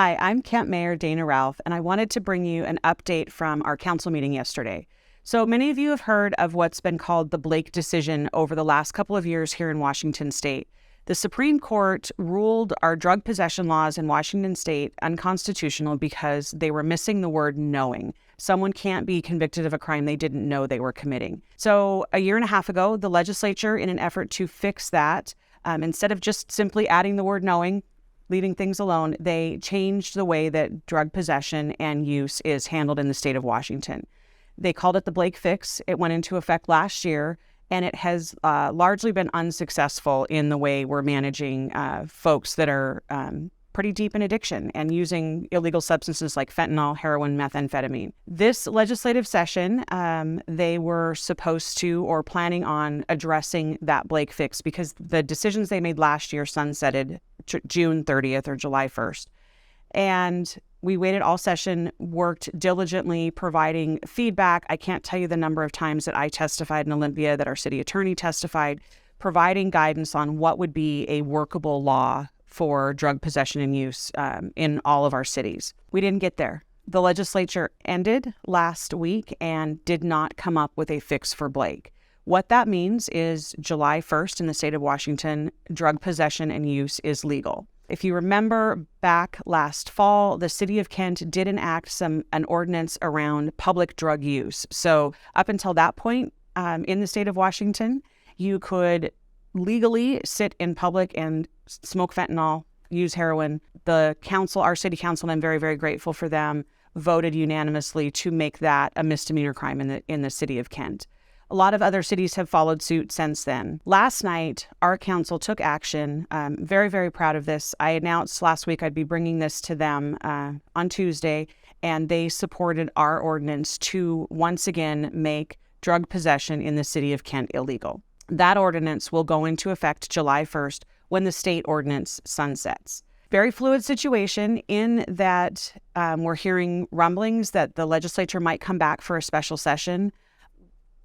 Hi, I'm Kent Mayor Dana Ralph, and I wanted to bring you an update from our council meeting yesterday. So many of you have heard of what's been called the Blake decision over the last couple of years here in Washington state. The Supreme Court ruled our drug possession laws in Washington state unconstitutional because they were missing the word knowing. Someone can't be convicted of a crime they didn't know they were committing. So a year and a half ago, the legislature, in an effort to fix that, instead of just simply adding the word knowing, leaving things alone, they changed the way that drug possession and use is handled in the state of Washington. They called it the Blake fix. It went into effect last year, and it has largely been unsuccessful in the way we're managing folks that are pretty deep in addiction and using illegal substances like fentanyl, heroin, methamphetamine. This legislative session, they were supposed to or planning on addressing that Blake fix because the decisions they made last year sunsetted June 30th or July 1st. And we waited all session, worked diligently, providing feedback. I can't tell you the number of times that I testified in Olympia, that our city attorney testified, providing guidance on what would be a workable law for drug possession and use in all of our cities. We didn't get there. The legislature ended last week and did not come up with a fix for Blake. What that means is July 1st in the state of Washington, drug possession and use is legal. If you remember back last fall, the city of Kent did enact an ordinance around public drug use. So up until that point in the state of Washington, you could legally sit in public and smoke fentanyl, use heroin. The council, our city council, and I'm very, very grateful for them, voted unanimously to make that a misdemeanor crime in the city of Kent. A lot of other cities have followed suit since then. Last night, our council took action. Very, very proud of this. I announced last week I'd be bringing this to them on Tuesday, and they supported our ordinance to once again make drug possession in the city of Kent illegal. That ordinance will go into effect July 1st when the state ordinance sunsets. Very fluid situation in that we're hearing rumblings that the legislature might come back for a special session.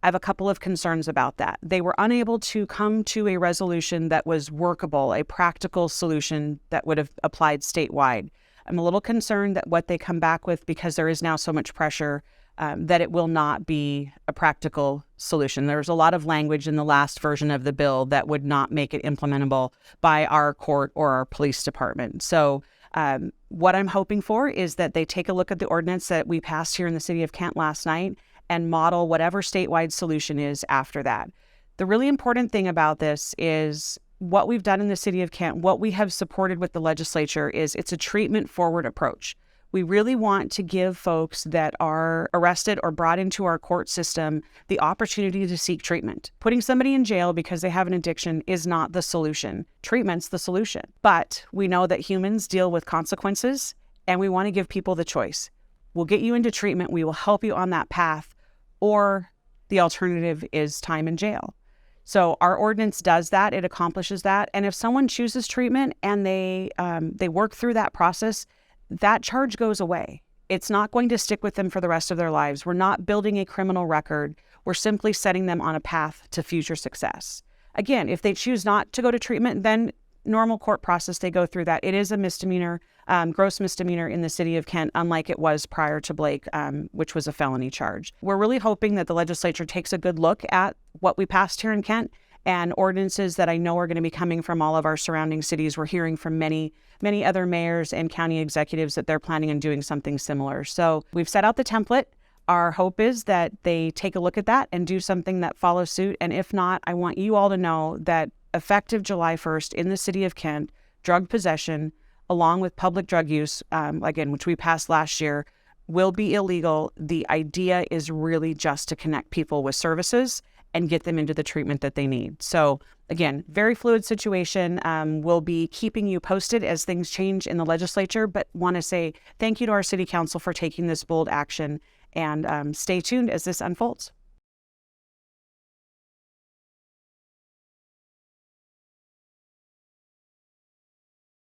I have a couple of concerns about that. They were unable to come to a resolution that was workable, a practical solution that would have applied statewide. I'm a little concerned that what they come back with, because there is now so much pressure, that it will not be a practical solution. There's a lot of language in the last version of the bill that would not make it implementable by our court or our police department. So what I'm hoping for is that they take a look at the ordinance that we passed here in the city of Kent last night and model whatever statewide solution is after that. The really important thing about this is what we've done in the city of Kent, what we have supported with the legislature is it's a treatment forward approach. We really want to give folks that are arrested or brought into our court system the opportunity to seek treatment. Putting somebody in jail because they have an addiction is not the solution. Treatment's the solution. But we know that humans deal with consequences, and we want to give people the choice. We'll get you into treatment. We will help you on that path, or the alternative is time in jail. So our ordinance does that. It accomplishes that. And if someone chooses treatment and they work through that process, that charge goes away. It's not going to stick with them for the rest of their lives. We're not building a criminal record. We're simply setting them on a path to future success. Again, if they choose not to go to treatment, then normal court process, they go through that. It is a misdemeanor, gross misdemeanor in the city of Kent, unlike it was prior to Blake, which was a felony charge. We're really hoping that the legislature takes a good look at what we passed here in Kent and ordinances that I know are going to be coming from all of our surrounding cities. We're hearing from many other mayors and county executives that they're planning on doing something similar. So we've set out the template. Our hope is that they take a look at that and do something that follows suit. And if not, I want you all to know that effective July 1st in the city of Kent, drug possession, along with public drug use, again, which we passed last year, will be illegal. The idea is really just to connect people with services and get them into the treatment that they need. So again, very fluid situation. We'll be keeping you posted as things change in the legislature, but want to say thank you to our city council for taking this bold action, and stay tuned as this unfolds.